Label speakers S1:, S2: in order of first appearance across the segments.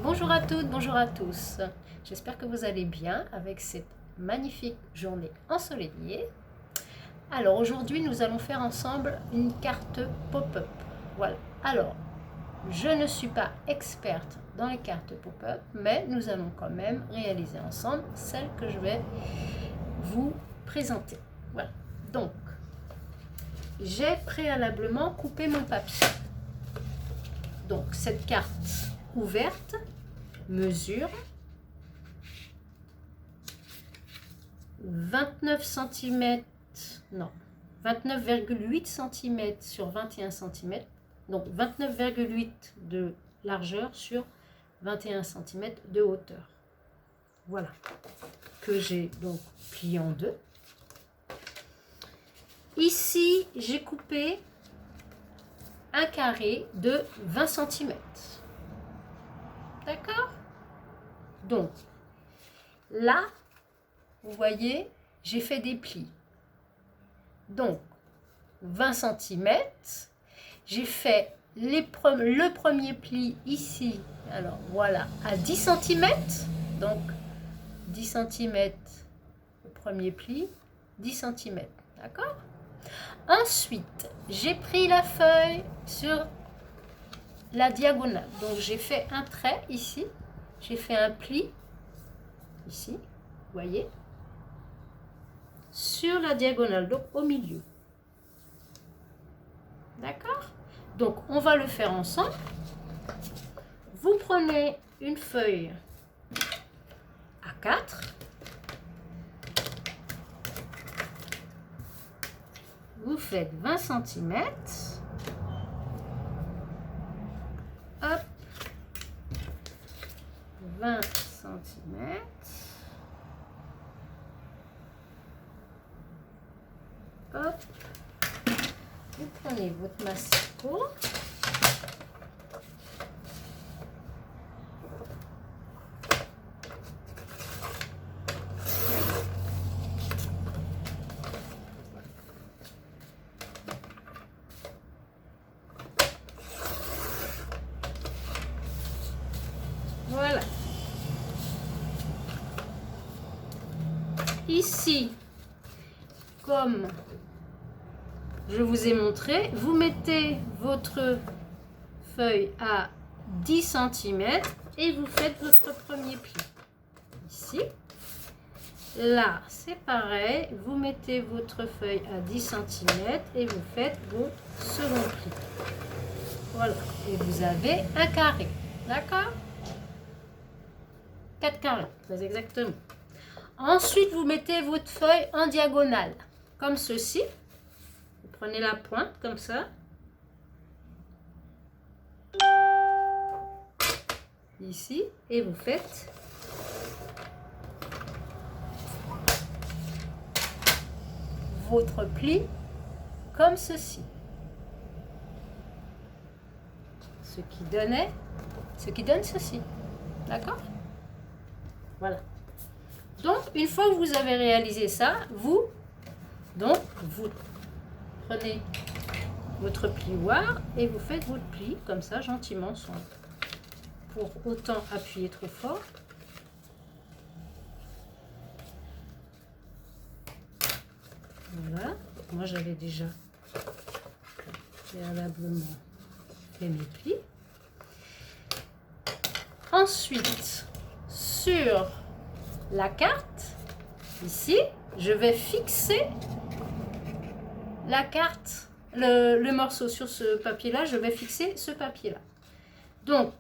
S1: Bonjour à toutes, bonjour à tous. J'espère que vous allez bien avec cette magnifique journée ensoleillée. Alors aujourd'hui, nous allons faire ensemble une carte pop-up. Voilà. Alors, je ne suis pas experte dans les cartes pop-up, mais nous allons quand même réaliser ensemble celle que je vais vous présenter. Voilà. Donc, j'ai préalablement coupé mon papier. Donc, cette carte ouverte mesure 29 cm, non, 29,8 cm sur 21 cm, donc 29,8 de largeur sur 21 cm de hauteur. Voilà, que j'ai donc plié en deux. Ici, j'ai coupé un carré de 20 cm. D'accord? Donc, là, vous voyez, j'ai fait des plis. Donc, 20 cm. J'ai fait le premier pli ici. Alors, voilà, à 10 cm. Donc, 10 cm, le premier pli, 10 cm. D'accord? Ensuite, j'ai pris la feuille sur la diagonale. Donc, j'ai fait un trait ici. J'ai fait un pli ici, vous voyez, sur la diagonale, donc au milieu. D'accord? Donc, on va le faire ensemble. Vous prenez une feuille A4. Vous faites 20 cm. Hop. 20 cm. Hop. Vous prenez votre massicot. Voilà. Ici, comme je vous ai montré, vous mettez votre feuille à 10 cm et vous faites votre premier pli. Ici. Là, c'est pareil. Vous mettez votre feuille à 10 cm et vous faites votre second pli. Voilà. Et vous avez un carré. D'accord? 4 carrés, très exactement. Ensuite, vous mettez votre feuille en diagonale, comme ceci. Vous prenez la pointe, comme ça. Ici, et vous faites votre pli comme ceci. Ce qui donne ceci. D'accord? Voilà. Donc, une fois que vous avez réalisé ça, vous prenez votre plioir et vous faites votre pli comme ça, gentiment, sans pour autant appuyer trop fort. Voilà. Moi, j'avais déjà préalablement fait mes plis. Ensuite, sur la carte, ici, je vais fixer la carte, le morceau sur ce papier-là, je vais fixer ce papier-là. Donc,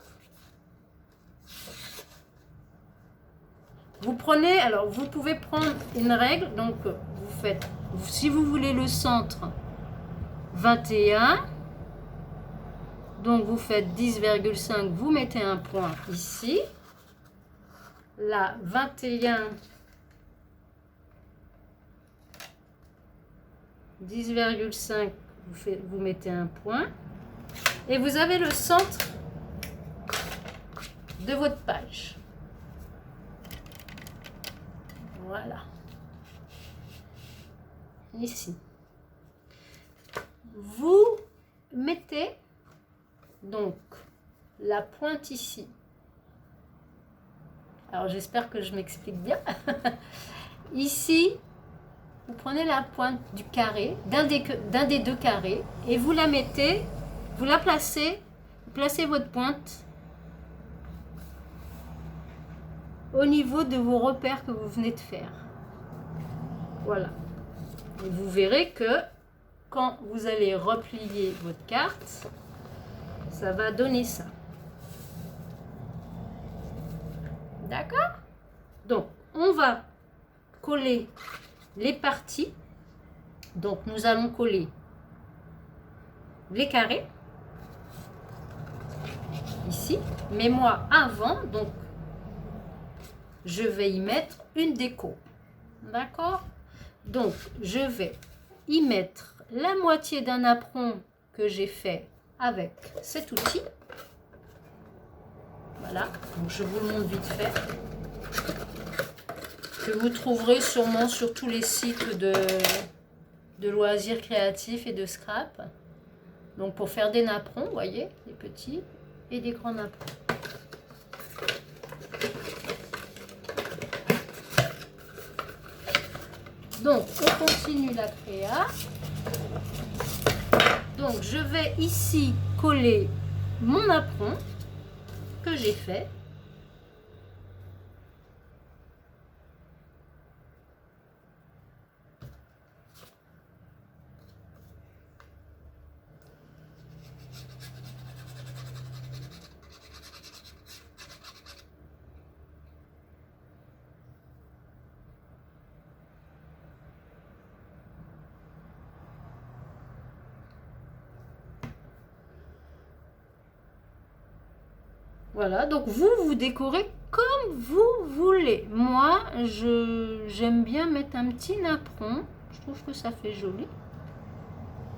S1: vous prenez, alors vous pouvez prendre une règle, donc vous faites, si vous voulez le centre, 21, donc vous faites 10,5, vous mettez un point ici. Là, 21, 10,5, vous mettez un point. Et vous avez le centre de votre page. Voilà. Ici. Vous mettez donc la pointe ici Alors, j'espère que je m'explique bien. Ici, vous prenez la pointe du carré, d'un des deux carrés, et vous la mettez, vous la placez, vous placez votre pointe au niveau de vos repères que vous venez de faire. Voilà. Et vous verrez que quand vous allez replier votre carte, ça va donner ça. D'accord? Donc, on va coller les parties. Donc, nous allons coller les carrés ici. Mais moi, avant, donc, je vais y mettre une déco. D'accord? Donc, je vais y mettre la moitié d'un apron que j'ai fait avec cet outil. Voilà, donc je vous le montre vite fait. Que vous trouverez sûrement sur tous les sites de loisirs créatifs et de scrap. Donc pour faire des napperons, vous voyez, des petits et des grands napperons. Donc on continue la créa. Donc je vais ici coller mon napperon que j'ai fait. Voilà, donc vous décorez comme vous voulez. Moi, j'aime bien mettre un petit napperon. Je trouve que ça fait joli.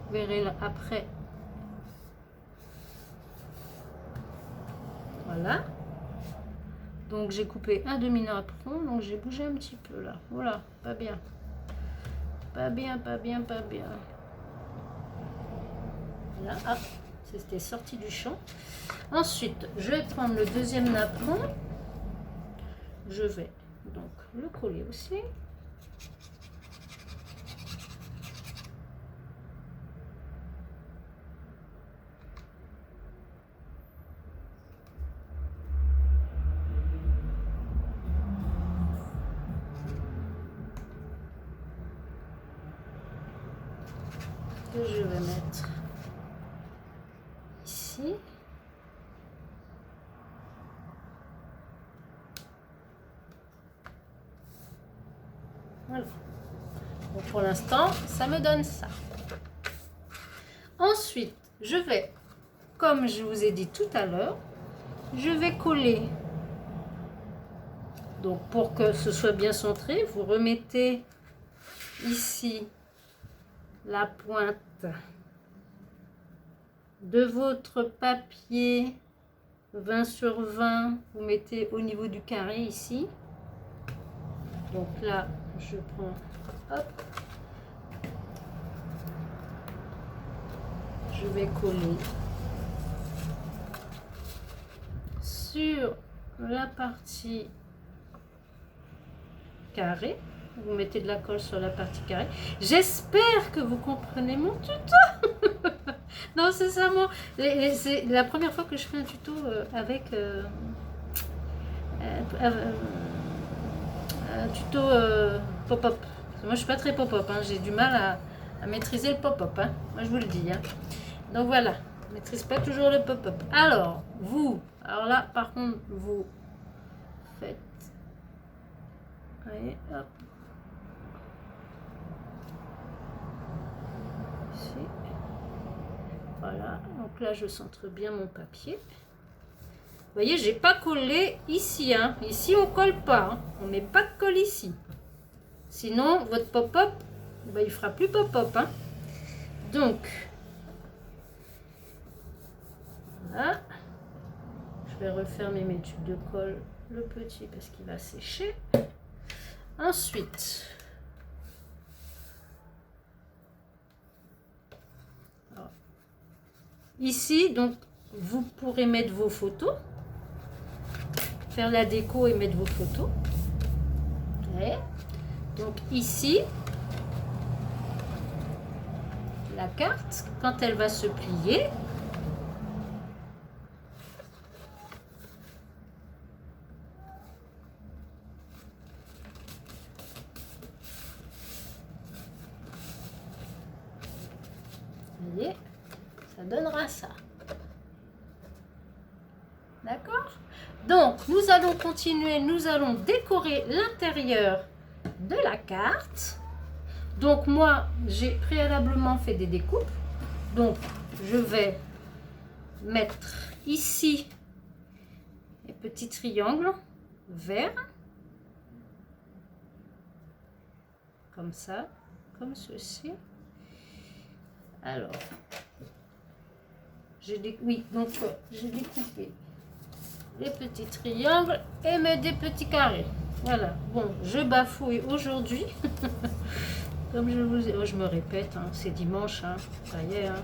S1: Vous verrez là, après. Voilà. Donc j'ai coupé un demi-napperon. Donc j'ai bougé un petit peu là. Voilà, pas bien. Pas bien, pas bien, pas bien. Voilà, ah, c'était sorti du champ. Ensuite, je vais prendre le deuxième napperon. Je vais donc le coller aussi. Que je vais mettre ici. Voilà. Donc pour l'instant, ça me donne ça. Ensuite, je vais, comme je vous ai dit tout à l'heure, je vais coller. Donc pour que ce soit bien centré, vous remettez ici la pointe de votre papier 20 sur 20. Vous mettez au niveau du carré ici. Donc là, je prends, hop, je vais coller sur la partie carrée. Vous mettez de la colle sur la partie carrée. J'espère que vous comprenez mon tuto. Non, sincèrement, c'est la première fois que je fais un tuto avec un tuto pop-up. Moi, je suis pas très pop-up. Hein. J'ai du mal à maîtriser le pop-up. Hein. Moi, je vous le dis. Hein. Donc voilà, je ne maîtrise pas toujours le pop-up. Alors là, par contre, vous faites. Allez, hop. Ici. Voilà, donc là, je centre bien mon papier. Vous voyez, j'ai pas collé ici. Hein. Ici, on colle pas. Hein. On met pas de colle ici. Sinon, votre pop-up, ben, il fera plus pop-up. Hein. Donc, voilà. Je vais refermer mes tubes de colle, le petit, parce qu'il va sécher. Ensuite, alors, ici, donc, vous pourrez mettre vos photos. faire la déco et mettre vos photos. Ouais. Donc ici, la carte, quand elle va se plier, vous voyez, ça donnera ça. D'accord? Donc, nous allons continuer, nous allons décorer l'intérieur de la carte. Donc, moi, j'ai préalablement fait des découpes. Donc, je vais mettre ici les petits triangles verts. Comme ça, comme ceci. Alors, j'ai découpé les petits triangles et mettre des petits carrés. Voilà. Bon, je bafouille aujourd'hui. Comme je vous ai... Oh, je me répète, hein, c'est dimanche, hein, ça y est. Hein.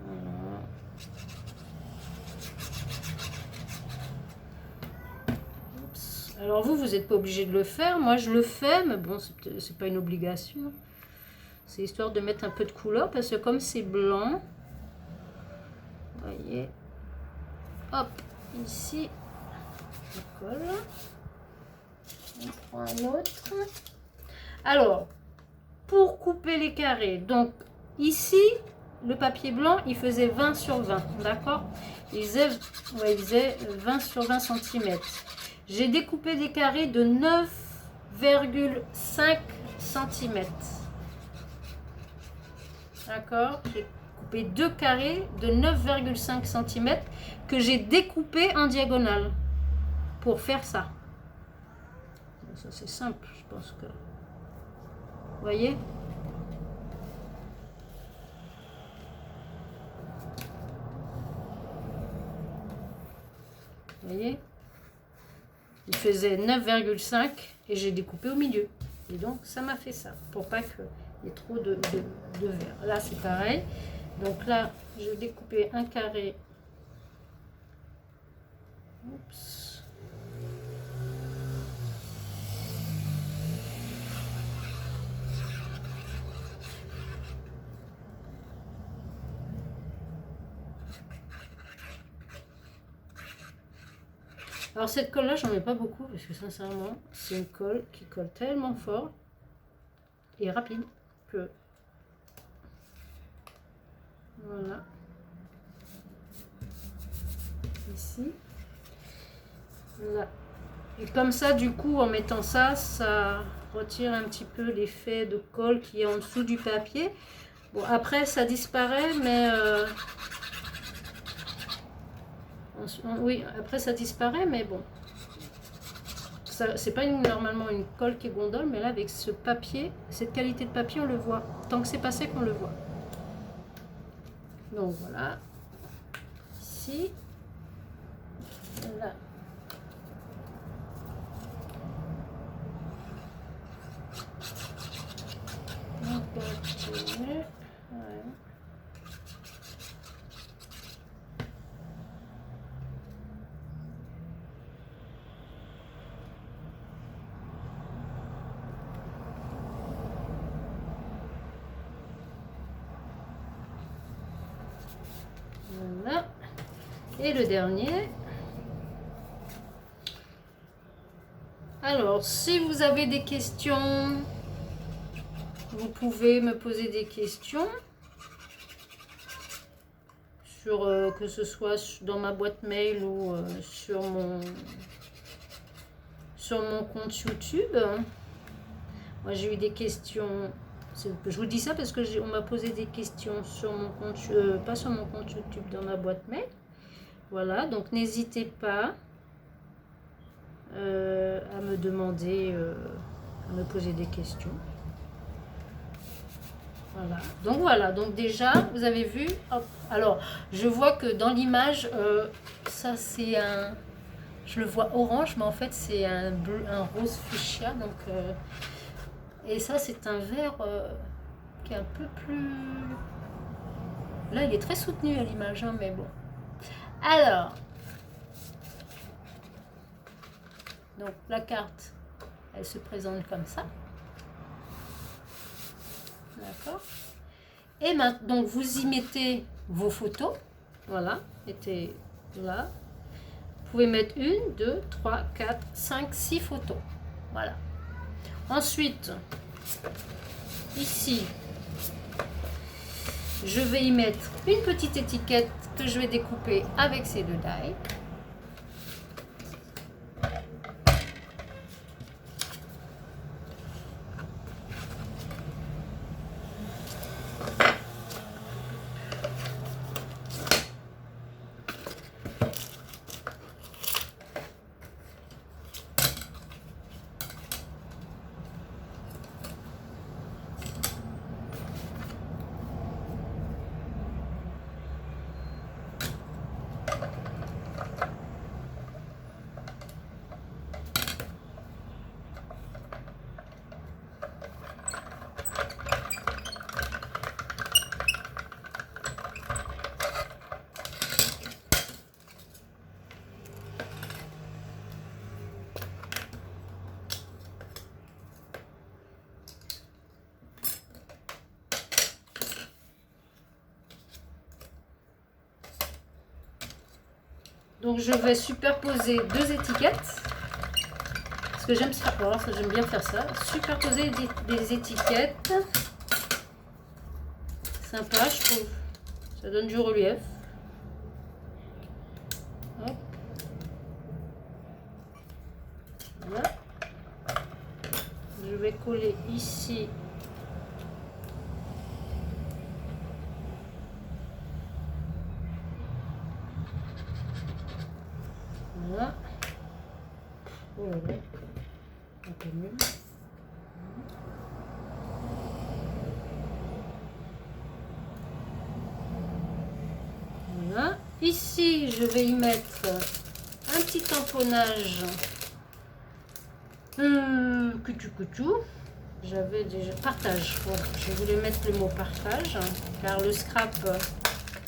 S1: Voilà. Oups. Alors vous n'êtes pas obligé de le faire. Moi, je le fais, mais bon, c'est pas une obligation. C'est histoire de mettre un peu de couleur parce que comme c'est blanc, vous voyez, hop, ici, on colle. On prend un autre. Alors, pour couper les carrés, donc ici, le papier blanc, il faisait 20 sur 20, d'accord? Il faisait 20 sur 20 cm. J'ai découpé des carrés de 9,5 cm. D'accord, j'ai coupé deux carrés de 9,5 cm que j'ai découpé en diagonale pour faire ça. Ça c'est simple, je pense que... Vous voyez? Vous voyez? Il faisait 9,5 et j'ai découpé au milieu. Et donc ça m'a fait ça, pour pas qu'il y ait trop de verre. Là c'est pareil. Donc là, je vais découper un carré. Oups. Alors cette colle là, j'en mets pas beaucoup parce que sincèrement, c'est une colle qui colle tellement fort et rapide que... Voilà. Ici. Là. Et comme ça, du coup, en mettant ça, ça retire un petit peu l'effet de colle qui est en dessous du papier. Bon, après, ça disparaît, mais... oui, après, ça disparaît, mais bon. C'est pas normalement une colle qui gondole, mais là, avec ce papier, cette qualité de papier, on le voit. Tant que c'est pas sec, on le voit. Donc, voilà. Ici. Là. On continue. Ouais. Voilà. Et le dernier. Alors, si vous avez des questions, vous pouvez me poser des questions. Sur, que ce soit dans ma boîte mail ou sur mon compte YouTube. Moi, j'ai eu des questions. Je vous dis ça parce que on m'a posé des questions sur mon compte, pas sur mon compte YouTube, dans ma boîte mail. Voilà, donc n'hésitez pas à me demander, à me poser des questions. Voilà, donc déjà, vous avez vu, hop, alors, je vois que dans l'image, ça c'est un, je le vois orange, mais en fait c'est un bleu, un rose fuchsia, donc, et ça c'est un vert qui est un peu plus, Là, il est très soutenu à l'image, hein, mais bon. Alors, donc la carte, elle se présente comme ça. D'accord. Et maintenant, donc vous y mettez vos photos. Voilà, mettez là. Vous pouvez mettre 1, 2, 3, 4, 5, 6 photos. Voilà. Ensuite, ici, je vais y mettre une petite étiquette que je vais découper avec ces deux die. Donc je vais superposer deux étiquettes. Parce que j'aime ça, alors ça, j'aime bien faire ça. Superposer des étiquettes. Sympa, je trouve. Ça donne du relief. Hop. Voilà. Je vais coller ici. Voilà. Oh là là. Un peu mieux. Voilà. Ici, je vais y mettre un petit tamponnage. Coutou. J'avais déjà partage. Voilà. Je voulais mettre le mot partage, car le scrap,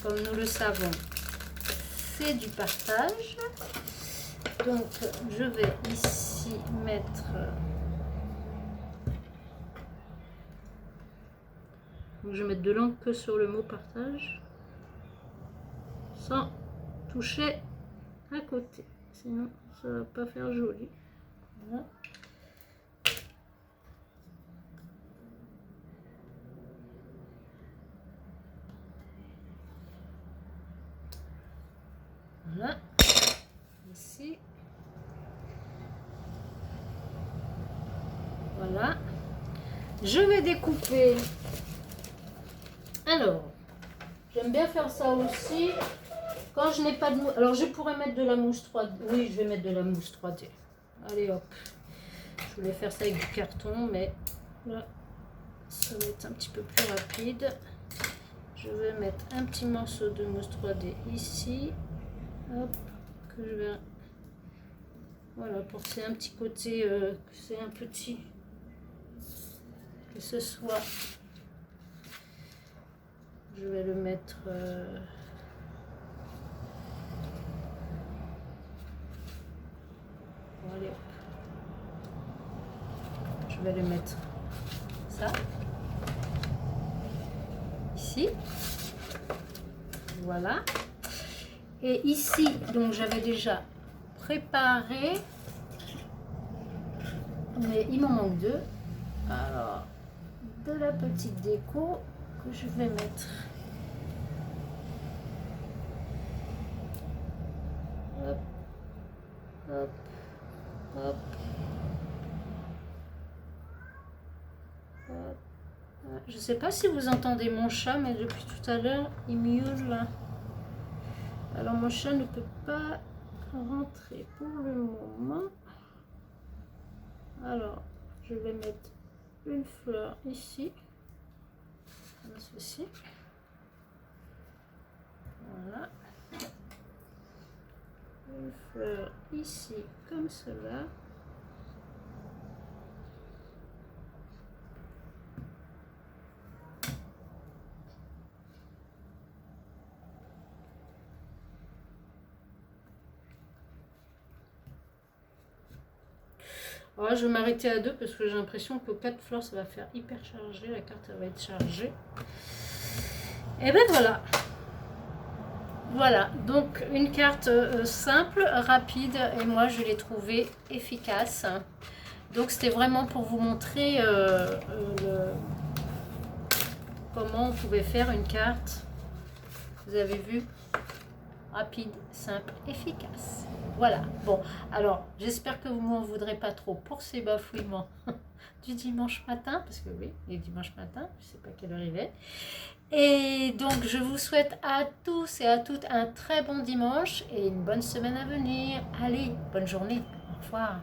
S1: comme nous le savons, c'est du partage. Donc, je vais ici mettre donc, je vais mettre de l'encre sur le mot partage sans toucher à côté, sinon ça va pas faire joli. Voilà. Voilà. Ici. Voilà. Je vais découper. Alors, j'aime bien faire ça aussi. Quand je n'ai pas de mousse. Alors, je pourrais mettre de la mousse 3D. Oui, je vais mettre de la mousse 3D. Allez, hop. Je voulais faire ça avec du carton, mais là, ça va être un petit peu plus rapide. Je vais mettre un petit morceau de mousse 3D ici. Hop. Que je vais. Voilà, pour que c'est un petit côté. Que c'est un petit. Que ce soit. Je vais le mettre. Bon, allez, hop. Je vais le mettre ça. Ici. Voilà. Et ici, donc j'avais déjà préparé. Mais il m'en manque deux. Alors, de la petite déco que je vais mettre. Hop, hop, hop, hop. Je ne sais pas si vous entendez mon chat, mais depuis tout à l'heure, il miaule. Alors, mon chat ne peut pas rentrer pour le moment. Alors, je vais mettre une fleur ici, comme ceci. Voilà. Une fleur ici, comme cela. Oh, je vais m'arrêter à 2 parce que j'ai l'impression que 4 fleurs, ça va faire hyper chargé. La carte, elle va être chargée. Et ben voilà. Voilà, donc une carte simple, rapide, et moi je l'ai trouvée efficace. Donc c'était vraiment pour vous montrer comment on pouvait faire une carte. Vous avez vu? Rapide, simple, efficace. Voilà, bon, alors j'espère que vous ne m'en voudrez pas trop pour ces bafouillements du dimanche matin, parce que oui, il est dimanche matin, je ne sais pas quelle heure il est. Et donc, je vous souhaite à tous et à toutes un très bon dimanche et une bonne semaine à venir. Allez, bonne journée. Au revoir.